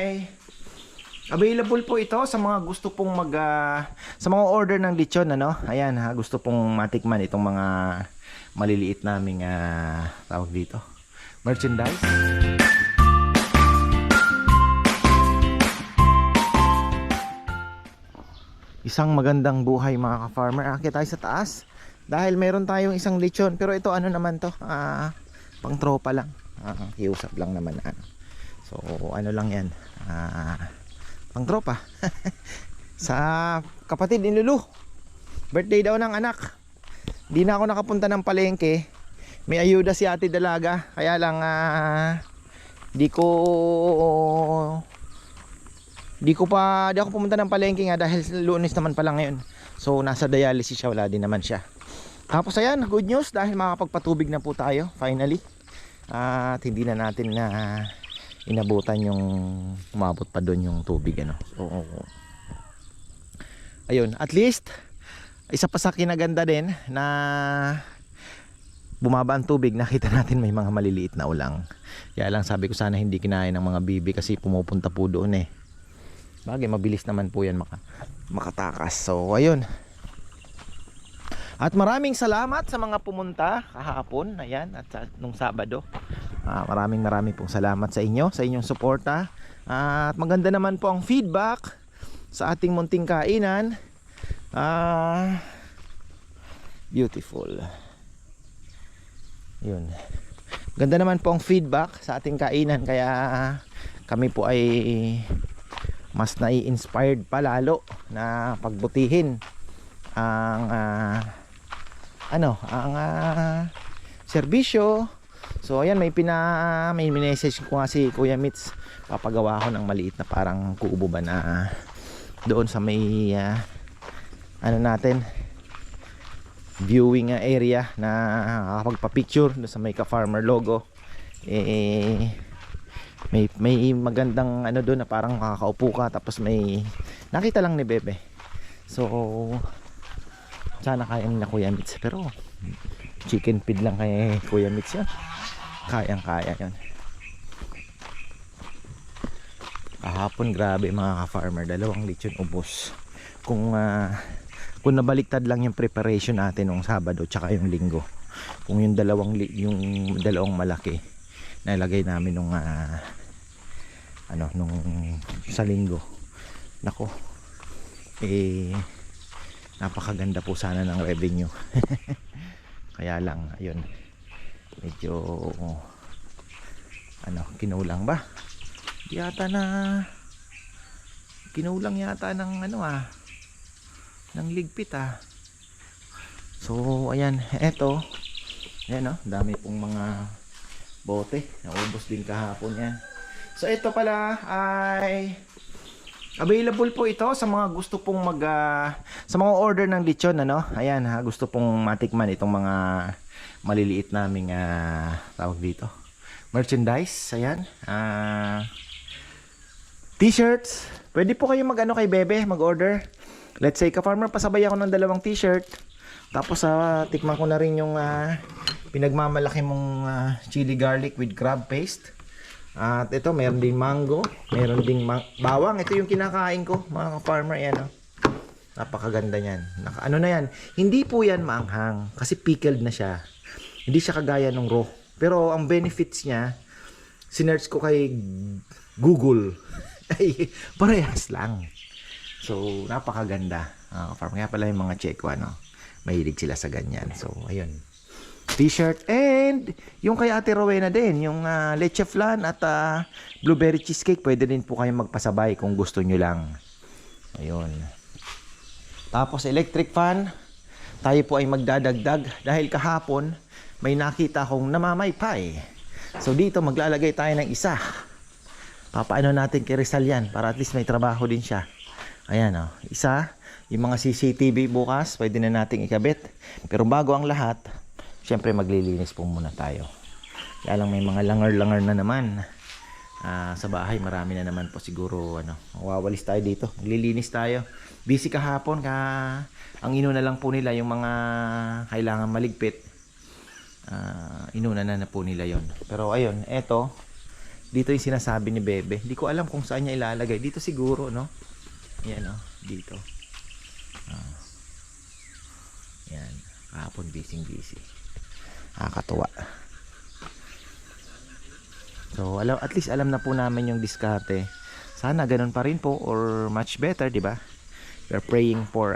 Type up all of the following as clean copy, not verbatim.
ay available po ito sa mga gusto pong sa mga order ng lechon, ano. Ayan ha, gusto pong matikman itong mga maliliit naming tawag dito, merchandise. Isang magandang buhay mga ka-farmer. Akit tayo sa taas dahil meron tayong isang lechon, pero ito ano naman to, pang tropa lang, hiusap lang naman so ano lang yan, pang tropa. Sa kapatid ni Lulu, birthday daw ng anak. Di na ako nakapunta ng palengke, may ayuda si Ate Dalaga, kaya lang di ako pumunta ng palengke nga dahil Lunes naman pala ngayon. So nasa dialysis siya, wala din naman siya. Tapos ayan, good news dahil makapagpatubig na po tayo finally. At hindi na natin inabutan yung umabot pa doon yung tubig, ano. So ayun, at least isa pa sa kinaganda din na bumaba ang tubig, nakita natin may mga maliliit na ulang. Kaya lang sabi ko sana hindi kinain ng mga bibi kasi pumupunta po doon eh. Bagay, mabilis naman po yan makatakas. So ayun, at maraming salamat sa mga pumunta kahapon, ayan, at nung Sabado. Maraming pong salamat sa inyo, sa inyong suporta. At maganda naman po ang feedback sa ating munting kainan. Beautiful. Yun, ganda naman po ang feedback sa ating kainan, kaya kami po ay mas nai-inspired pa lalo na pagbutihin ang serbisyo. So ayan, may message ko nga si Kuya Mitz, papagawa ko ng maliit na parang kubo ba na doon sa may natin viewing area na kapagpa-picture doon sa may ka-farmer logo. May magandang doon na parang kakaupo ka, tapos may nakita lang ni Bebe. So sana kaya nila Kuya Mitz, pero chicken feed lang kay Kuya Mitz yan, kaya yun. Kahapon grabe mga ka-farmer, 2 lechon ubos. Kung nabaliktad lang yung preparation natin nung Sabado tsaka yung Linggo, kung yung dalawang malaki nalagay namin nung sa Linggo, nako, napakaganda po sana ng revenue. Kaya lang ayun, medyo kinulang ba yata kinulang yata ng ng ligpit So ayan, eto, ayan dami pong mga bote, naubos din kahapon yan. So ito pala ay available po ito sa mga gusto pong sa mga order ng lechon, ano. Ayan gusto pong matikman itong mga maliliit naming tawag dito, merchandise. Ayan, t-shirts. Pwede po kayo kay Bebe mag-order. Let's say ka-farmer, pasabay ako ng 2 t-shirt. Tapos tikman ko na rin yung pinagmamalaki mong chili garlic with crab paste. At ito, meron din mango, meron ding bawang. Ito yung kinakain ko mga farmer, yan napakaganda niyan. Ano na yan, hindi po yan maanghang kasi pickled na siya. Hindi siya kagaya ng raw. Pero ang benefits niya, sinearch ko kay Google, ay parehas lang. So napakaganda. Farmer, kaya pala yung mga Cheko mahilig sila sa ganyan. So ayun, t-shirt, and yung kay Ate Rowena din, yung leche flan at blueberry cheesecake, pwede din po kayong magpasabay kung gusto nyo lang. Ayun. Tapos electric fan, tayo po ay magdadagdag dahil kahapon may nakita akong namamaypay. So dito maglalagay tayo ng isa. Papaano natin kay Rizal yan para at least may trabaho din siya. Ayan isa. Yung mga CCTV bukas pwede na nating ikabit. Pero bago ang lahat, syempre maglilinis po muna tayo. Kaya lang may mga langar-langar na naman sa bahay. Marami na naman po siguro mawawalis tayo dito. Maglilinis tayo. Busy kahapon, ang inuna lang po nila yung mga kailangan maligpit. Inuna na po nila yon. Pero ayun, eto, Dito yung sinasabi ni Bebe. Hindi ko alam kung saan niya ilalagay. Dito siguro, no? Yan, no? Dito. Yan. Kahapon busy. Nakakatuwa. So, at least alam na po namin yung diskarte. Sana ganun pa rin po or much better, di ba? We're praying for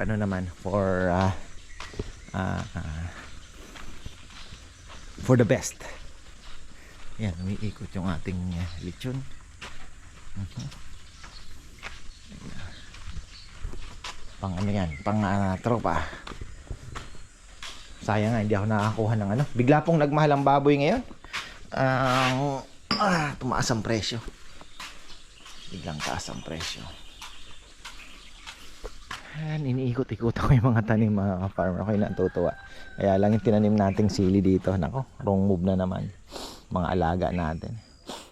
for the best. Yan, umiikot yung ating lechon. Pang ano yan, pang tropa. Sayang nga, hindi ako nakakuha ng ano. Bigla pong nagmahal ang baboy ngayon. Tumaas ang presyo. Biglang taas ang presyo. Iniikot-ikot ako yung mga tanim, mga farmer. Ako yung natutuwa. Kaya lang yung tinanim nating sili dito. Nako, wrong move na naman. Mga alaga natin.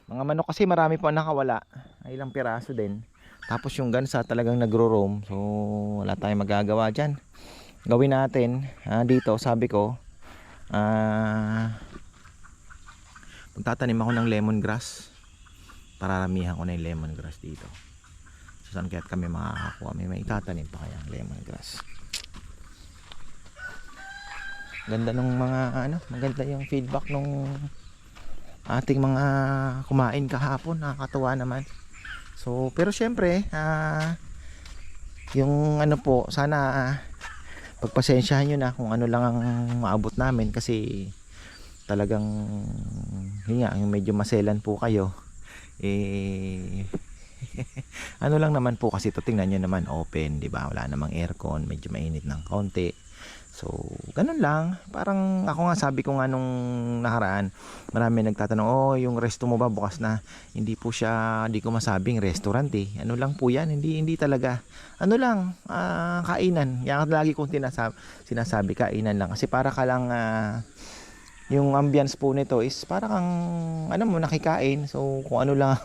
Mga manok kasi marami pa nakawala. Ay ilang piraso din. Tapos yung gansa talagang nagro-roam. So wala tayong magagawa dyan. Gawin natin dito, sabi ko, magtatanim ako ng lemongrass. Pararamihan ko na yung lemongrass dito. So saan kaya't kami makakakuha? May itatanim pa kaya lemongrass. Ganda nung mga maganda yung feedback nung ating mga kumain kahapon. Nakakatuwa naman. So pero syempre yung po, sana pagpasensyahan nyo na kung ano lang ang maabot namin kasi talagang yung medyo maselan po kayo ano lang naman po kasi ito, tingnan nyo naman open, di ba? Wala namang aircon, medyo mainit ng kaunti. So ganun lang, parang ako nga sabi ko nga nung nakaraan, marami nagtatanong, yung resto mo ba bukas na? Hindi po siya, hindi ko masabing restaurant ano lang po yan, hindi talaga kainan. Yan lagi kong sinasabi, kainan lang kasi para ka lang yung ambience po nito is para kang nakikain. So kung ano lang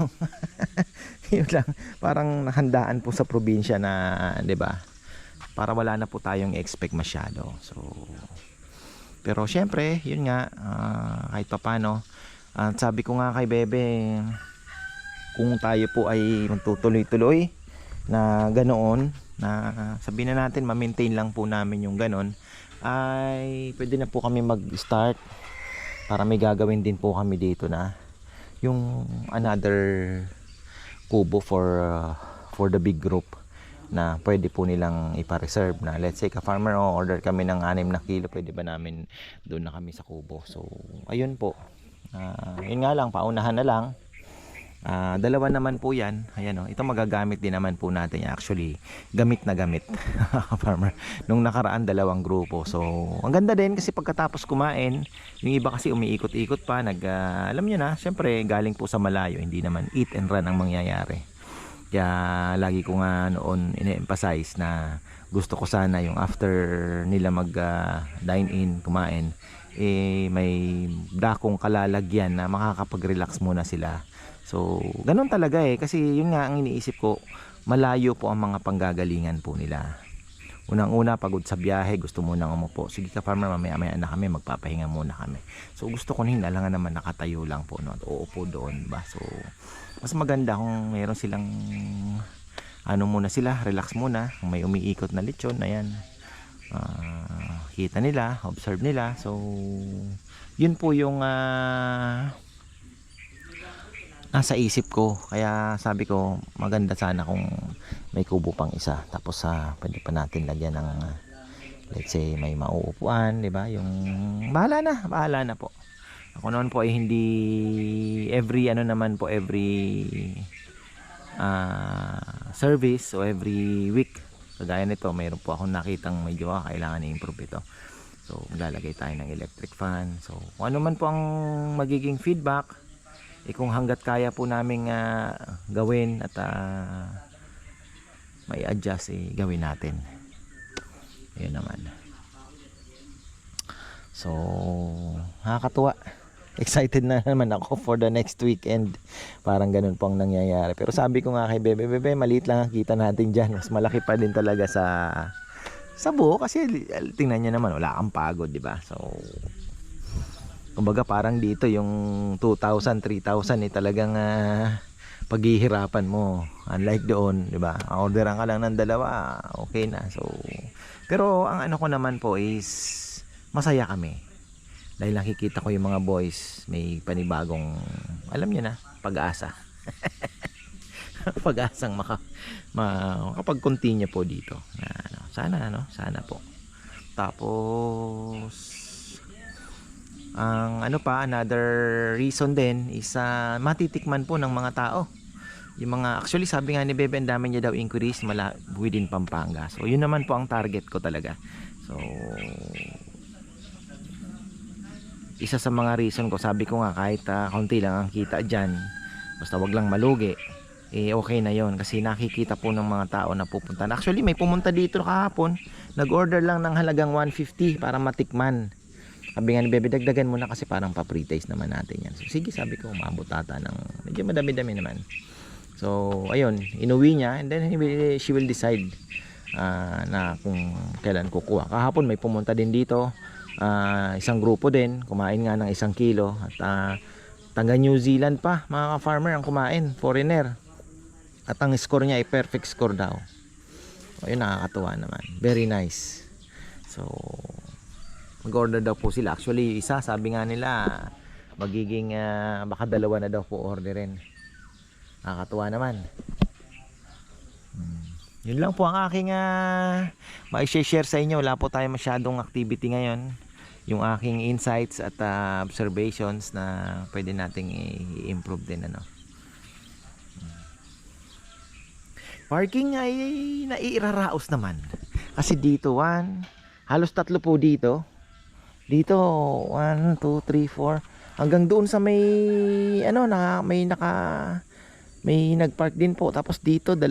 yun lang, parang handaan po sa probinsya na, 'di ba? Para wala na po tayong expect masyado. So pero syempre, yun nga, kahit papaano, sabi ko nga kay Bebe, kung tayo po ay magtutuloy-tuloy na ganoon, na sabihin na natin ma-maintain lang po namin yung ganon, ay pwede na po kami mag-start para may gagawin din po kami dito na yung another kubo for the big group na pwede po nilang ipa-reserve na, let's say ka-farmer, order kami ng 6 na kilo, pwede ba namin doon na kami sa kubo. So ayun po, yun nga lang, paunahan na lang. Dalawa naman po yan. Ayan, ito magagamit din naman po natin. Actually, gamit na gamit farmer. Nung nakaraan, 2 grupo. So ang ganda din kasi pagkatapos kumain, yung iba kasi umiikot-ikot pa, alam nyo na, syempre galing po sa malayo, hindi naman eat and run ang mangyayari. Kaya lagi ko nga noon ine-emphasize na gusto ko sana yung after nila mag dine in, kumain, may dakong kalalagyan na makakapag-relax muna sila. So ganun talaga kasi yun nga ang iniisip ko, malayo po ang mga panggagalingan po nila. Unang-una, pagod sa biyahe, gusto muna umupo. Sige ka farmer, mamaya-maya na kami, magpapahinga muna kami. So gusto ko na alangan naman nakatayo lang po, no? At uupo doon ba. So mas maganda kung meron silang muna sila, relax muna. Kung may umiikot na lechon, ayan, kita nila, observe nila. So yun po yung nasa isip ko. Kaya sabi ko, maganda sana kung may kubo pang isa. Tapos pwede pa natin lagyan ng let's say may mauupuan, di ba? Yung bahala na po. Ako noon po ay hindi every service o every week. Kagaya nito, mayroon po akong nakitang medyo kailangan i-improve ito. So maglalagay tayo ng electric fan. So kung ano man po ang magiging feedback, kung hanggat kaya po naming gawin at may adjust, gawin natin. Ayun naman. So nakakatuwa, excited na naman ako for the next weekend. Parang ganun po ang nangyayari. Pero sabi ko nga kay Bebe, maliit lang ang kita natin dyan. Mas malaki pa din talaga sa buo kasi tingnan nyo naman, wala kang pagod, di ba? So Kumbaga parang dito yung 2,000, 3,000 talagang paghihirapan mo. Unlike doon, 'di ba? Orderan ka lang ng dalawa, okay na. So, pero ang ano ko naman po is masaya kami. Dahil nakikita ko yung mga boys may panibagong, alam niyo na, pag-asa. Pag-asang makapag-continue po dito. Sana po. Tapos ang ano pa, another reason din is matitikman po ng mga tao. Yung mga, actually sabi nga ni Bebe, ang dami niya daw inquiries within Pampanga. So yun naman po ang target ko talaga. So isa sa mga reason ko, sabi ko nga kahit kaunti lang ang kita dyan, basta wag lang malugi, okay na yon. Kasi nakikita po ng mga tao na pupunta. Actually may pumunta dito kahapon, nag-order lang ng halagang 150 para matikman. Sabi nga ni Bebe, dagdagan mo na kasi parang pa-pre-taste naman natin yan. So sige, sabi ko, umabot ata ng medyo madami-dami naman. So ayun, inuwi niya, and then she will decide na kung kailan kukuha. Kahapon may pumunta din dito, isang grupo din, kumain nga ng 1 kilo. At taga New Zealand pa, mga ka-farmer ang kumain, foreigner. At ang score niya ay perfect score daw. Ayun, nakakatuwa naman, very nice. So mag-order daw po sila. Actually isa, sabi nga nila magiging baka 2 na daw po orderin. Nakakatuwa naman. Yun lang po ang aking ma-share sa inyo. Wala po tayo masyadong activity ngayon. Yung aking insights at observations na pwede nating i-improve din, ano. Parking ay naiiraraos naman. Kasi dito halos 3 po dito. Dito 1, 2, 3, 4 hanggang doon sa may may nagpark din po. Tapos dito 2.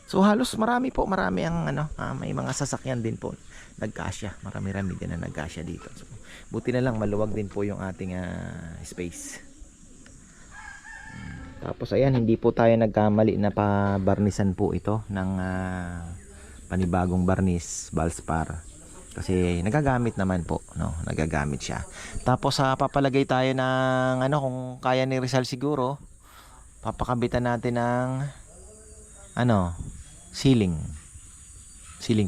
So halos marami ang may mga sasakyan din po nagkasya. Marami din na nagkasya dito. So, buti na lang maluwag din po yung ating space. Tapos ayan, hindi po tayo nagkamali na pa-barnisan po ito ng panibagong barnis, Valspar. Kasi nagagamit naman po, no? Nagagamit siya. Tapos papalagay tayo ng kung kaya ni Rizal siguro, papakabitan natin ng ceiling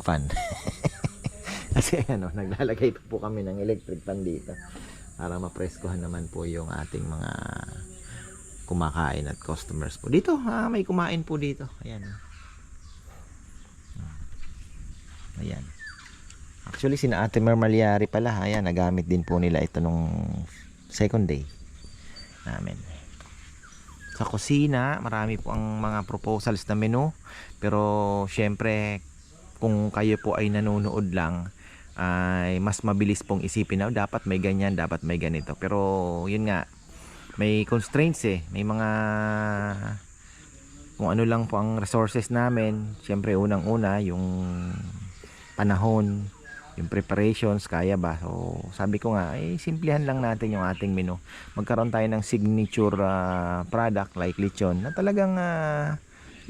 fan. Kasi naglalagay po kami ng electric fan dito para mapreskohan naman po yung ating mga kumakain at customers po. Dito, may kumain po dito. Ayan. Ayan. Actually, sina Ate Mermaliari pala. Ayan, nagamit din po nila ito nung second day namin. Sa kusina, marami po ang mga proposals na menu. Pero, syempre, kung kayo po ay nanonood lang, ay mas mabilis pong isipin na dapat may ganyan, dapat may ganito. Pero, yun nga, may constraints may mga kung ano lang po ang resources namin. Syempre unang-una yung panahon, yung preparations, kaya ba. So sabi ko nga simplihan lang natin yung ating menu. Magkaroon tayo ng signature product like lechon na talagang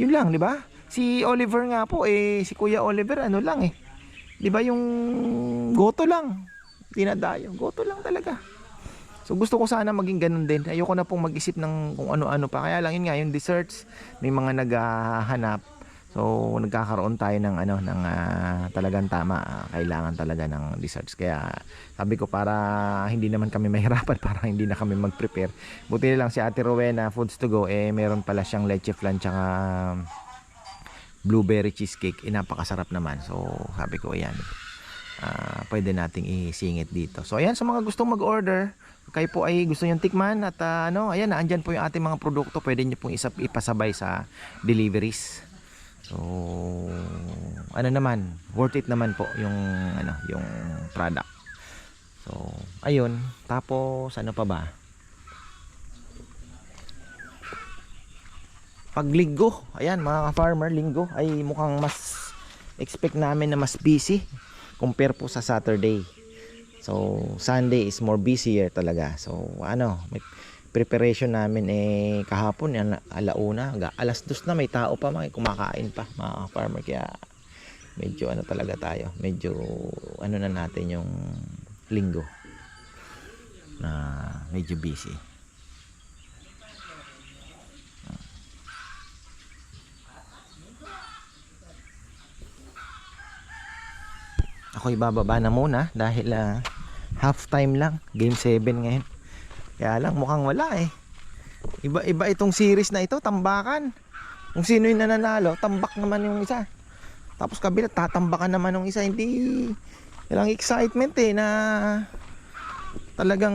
yun lang, di ba? Si Oliver nga po si Kuya Oliver lang 'di ba, yung goto lang, dinadayo, goto lang talaga. So gusto ko sana maging ganun din. Ayoko na pong mag-isip ng kung ano-ano pa. Kaya lang yun nga, yung desserts, may mga naghahanap. So nagkakaroon tayo ng talagang tama. Kailangan talaga ng desserts. Kaya sabi ko, para hindi naman kami mahirapan, para hindi na kami mag-prepare. Buti na lang si Ate Rowena Foods to Go, meron pala siyang leche flan tsaka blueberry cheesecake. Napakasarap naman. So sabi ko, ayan, pwede nating isingit dito. So ayan, sa mga gustong mag-order, kayo po ay gusto nyo tikman at ayan, andyan po yung ating mga produkto. Pwede nyo pong ipasabay sa deliveries. So naman, worth it naman po yung yung product. So ayun, tapos ano pa ba? Pag linggo, ayan mga ka-farmer, linggo ay mukhang mas expect namin na mas busy compare po sa Saturday. So Sunday is more busier talaga. So may preparation namin kahapon alauna, alas 2 na may tao pa, mga kumakain pa, mga farmer. Kaya medyo talaga tayo, medyo na natin yung linggo. na medyo busy. Ako'y bababa na muna dahil half time lang, game 7 ngayon. Kaya lang mukhang wala eh. Iba itong series na ito, tambakan. Kung sino yung nananalo, tambak naman yung isa. Tapos kabila, tatambakan naman yung isa. Hindi ilang excitement eh, na talagang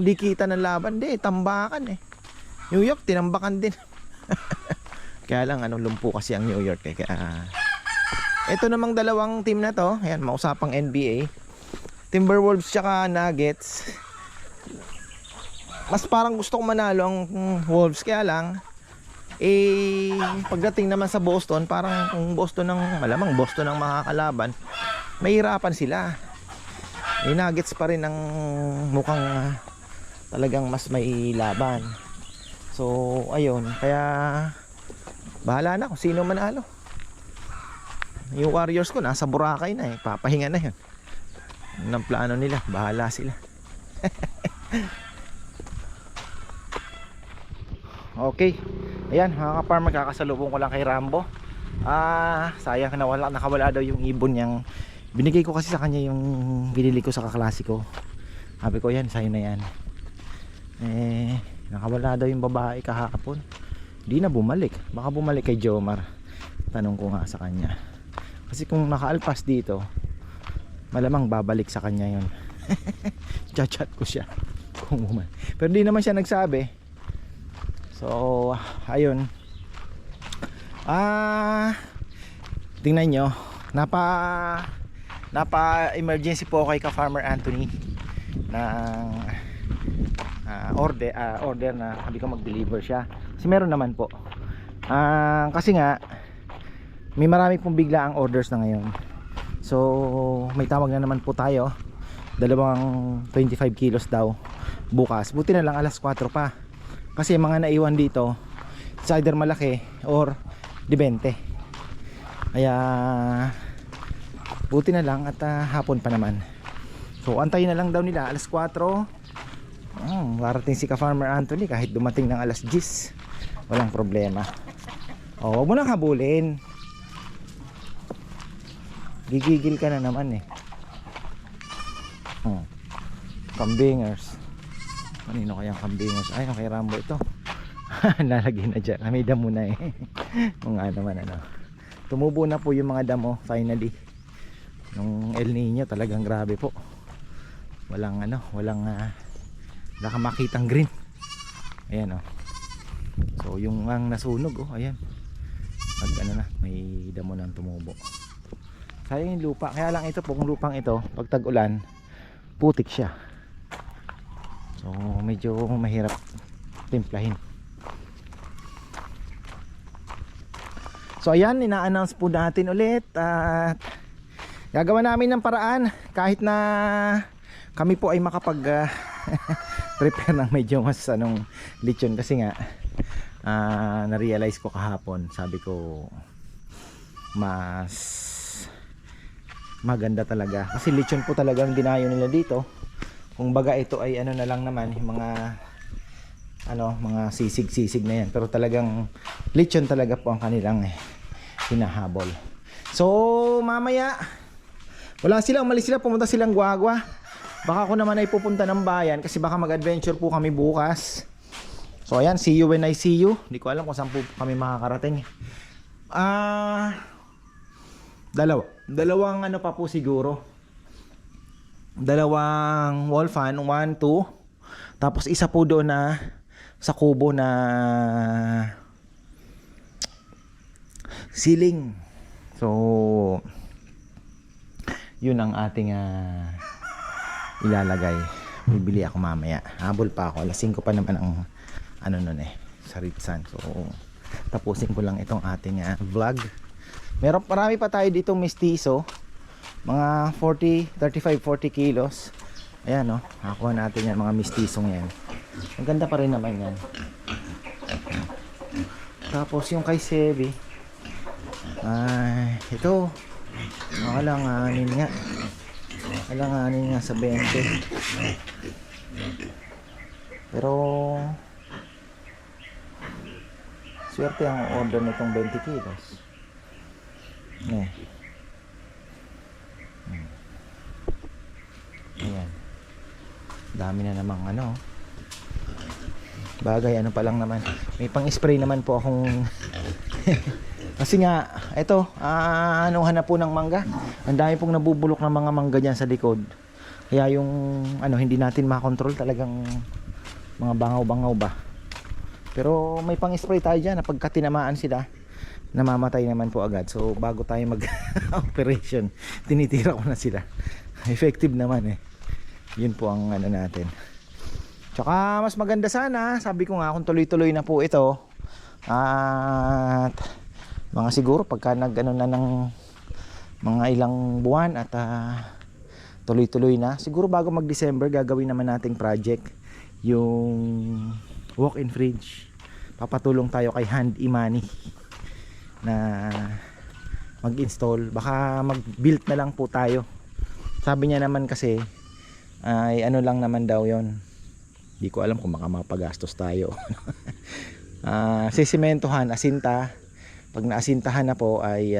di kita ng laban. Di, tambakan eh. New York, tinambakan din. Kaya lang, lumpo kasi ang New York eh. Kaya ito namang dalawang team na to, ayan, mausapang NBA, Timberwolves tsaka Nuggets. Mas parang gusto ko manalo ang Wolves, kaya lang pagdating naman sa Boston, parang kung malamang Boston ang makakalaban, mahirapan sila. Nuggets pa rin ang mukhang talagang mas may laban. So ayun, kaya bahala na kung sino manalo. Yung Warriors ko nasa Boracay na eh, papahinga na yun. Yun ang plano nila, bahala sila. Okay, ayan mga ka-farmer, kakasalubong ko lang kay Rambo. Sayang nakawala daw yung ibon niyang binigay ko kasi sa kanya, yung binili ko sa kaklase ko. Sabi ko yan, sa'yo na yan. Nakawala daw yung babae kahapon, di na bumalik. Baka bumalik kay Jomar, tanong ko nga sa kanya. Kasi kung nakaalpas dito, malamang babalik sa kanya yun. Chat ko siya kung pero di naman siya nagsabi. So ayun, tingnan nyo, napa emergency po kay ka-Farmer Anthony ng order na sabi ko mag-deliver siya. Kasi meron naman po, kasi nga may marami pong bigla ang orders na ngayon. So may tawag na naman po tayo, dalawang 25 kilos daw bukas. Buti na lang alas 4 pa, kasi mga naiwan dito it's either malaki or di 20. Kaya buti na lang at hapon pa naman. So antayin na lang daw nila alas 4. Marating si ka-Farmer Anthony kahit dumating ng alas 10, walang problema. Huwag mo nang habulin, gigigil ka na naman eh. Kambingers, kanino kayang kambingers? Ay, kay Rambo ito. Nalagay na dyan, may damo na eh. Kung naman tumubo na po yung mga damo finally. Nung El Nino talagang grabe po, walang wala kang makitang green. Ayan so yung ang nasunog ayan, may damo nang tumubo. Sayang yung lupa, kaya lang ito po, kung lupang ito pag tag-ulan putik siya, so medyo mahirap timplahin. So ayan, ina-announce po natin ulit at gagawa namin ng paraan kahit na kami po ay makapag prepare ng medyo mas lechon. Kasi nga na-realize ko kahapon, sabi ko mas maganda talaga kasi lechon po talagang dinayo nila dito. Kung baga ito ay na lang naman yung mga mga sisig na yan, pero talagang lechon talaga po ang kanilang hinahabol. So mamaya umalis sila, pumunta silang Guagua. Baka ako naman ay pupunta ng bayan kasi baka mag-adventure po kami bukas. So ayan, see you when I see you. Hindi ko alam kung saan po kami makakarating. Dalawang pa po siguro. Dalawang wall fan, 1, 2. Tapos isa po doon na sa kubo na ceiling. So yun ang ating ilalagay. Bibili ako mamaya. Habol pa ako. Alas 5 pa naman ang sa Ritsan. So tapusin ko lang itong ating vlog. Marami pa tayo dito mestizo, mga 35-40 kilos. Ayan nakakuha natin yan, mga mestizong yan. Ang ganda pa rin naman yan. Tapos yung kay Sebi, ito alanganin nga sa 20. Pero swerte ang order nitong 20 kilos. Eh. Ayan. Dami na namang ano. Bagay, ano pa lang naman. May pang-spray naman po akong kasi nga, ito, anuhan na po ng mangga. Ang dami pong nabubulok ng mga mangga dyan sa likod. Kaya yung, ano, hindi natin makontrol talagang mga bangaw-bangaw ba. Pero may pang-spray tayo dyan na pagka tinamaan sila, namamatay naman po agad. So, bago tayo mag-operation, tinitira ko na sila. Effective naman eh. Yun po ang ano natin. Tsaka mas maganda sana, sabi ko nga kung tuloy-tuloy na po ito. At mga siguro pagka nag-ano na ng mga ilang buwan at tuloy-tuloy na. Siguro bago mag-December gagawin naman nating project yung walk-in fridge. Papatulong tayo kay Hand Imani na mag-install. Baka mag-build na lang po tayo. Sabi niya naman kasi ay ano lang naman daw yon. Di ko alam kung baka mapagastos tayo. Sisimentohan, asinta. Pag naasintahan na po ay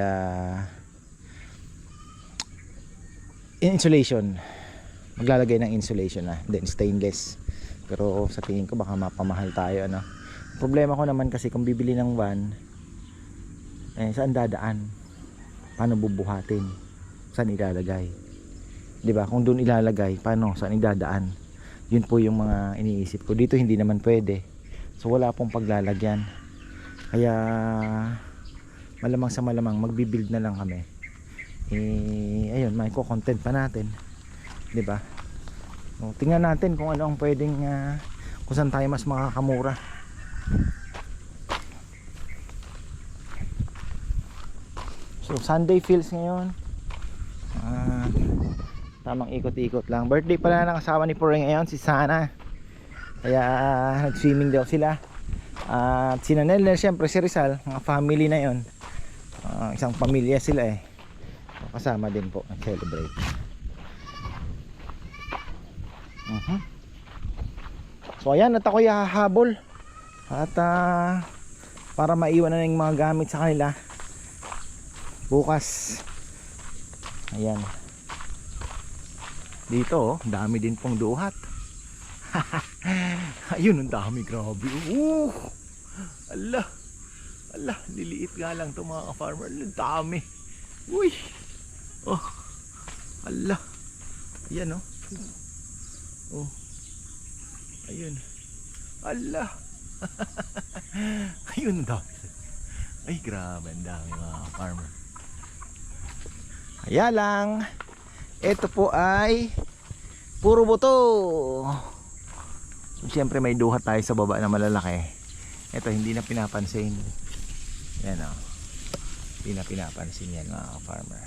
insulation. Maglalagay ng insulation na. Then stainless. Pero sa tingin ko baka mapamahal tayo, ano. Problema ko naman kasi kung bibili ng van, saan dadaan? Paano bubuhatin? Saan ilalagay? 'Di ba? Kung doon ilalagay, paano? Saan idadaan? Yun po yung mga iniisip ko. Dito hindi naman pwede. So wala pong paglalagyan. Kaya malamang sa malamang magbi-build na lang kami. Ayun, may content pa natin. 'Di ba? O, tingnan natin kung ano ang pwedeng kung saan tayo mas makakamura. So Sunday feels ngayon. Tamang ikot-ikot lang. Birthday pala ng asawa ni Pureng ngayon, si Sana. Kaya nag-swimming daw sila. At si Nanel, siyempre si Rizal, mga family na yon. Isang pamilya sila eh. Kasama din po nag-celebrate. So ayan, at ako'y hahabol. At para maiwan na yung mga gamit sa kanila bukas. Ayan. Dito, dami din pong duhat. Ayun, ang dami, grabe. Ala, liliit nga lang to mga ka-farmer. Ang dami. Uy. Oh. Ala. Ayan oh. Oh. Ayun. Ala. Ayun, ang dami. Ay, grabe, ang dami mga ka-farmer. Kaya lang, ito po ay puro buto. So, siyempre may duhat tayo sa baba na malalaki. Ito hindi na pinapansin. Yan o. Hindi na pinapansin yan mga farmer.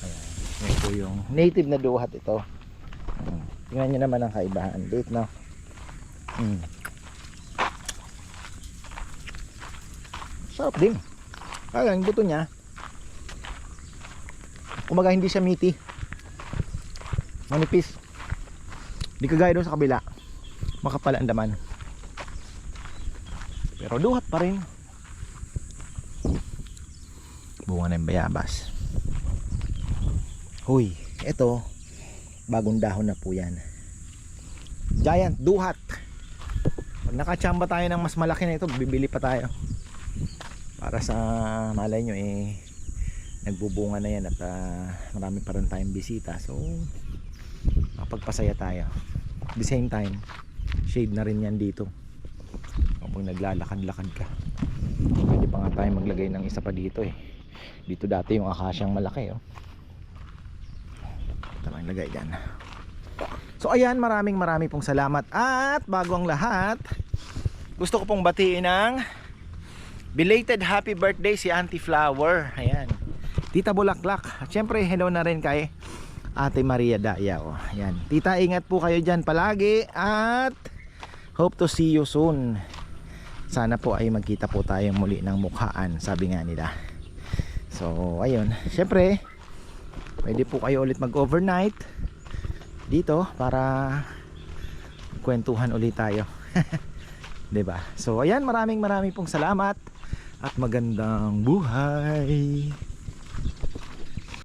Ayan. Yan po yung native na duhat ito. Tingnan nyo naman ang kaibahan. Date no. Sarap din. Kaya yung buto niya, kumaga hindi siya meaty, manipis. Di kagaya doon sa kabila, makapal ang laman, pero duhat pa rin. Bunga na yung bayabas. Huy, eto bagong dahon na po yan. Giant duhat. Pag nakachamba tayo ng mas malaki na ito, bibili pa tayo para sa malay nyo nagbubunga na yan at marami pa rin tayong bisita, so mapagpasaya tayo. At the same time, shade na rin yan dito kapag naglalakad-lakad ka. Pwede pa nga tayo maglagay ng isa pa dito dito dati yung akasyang malaki tamang lagay dyan. So ayan, marami pong salamat. At bago ang lahat, gusto ko pong batiin ng belated happy birthday si Auntie Flower. Ayan, Tita Bulaklak. At syempre hello na rin kay Ate Maria Daya. Ayan, tita, ingat po kayo dyan palagi at hope to see you soon. Sana po ay magkita po tayong muli ng mukhaan, sabi nga nila. So ayun, syempre pwede po kayo ulit mag overnight dito para kwentuhan ulit tayo. 'Di ba? So ayan, maraming pong salamat at magandang buhay.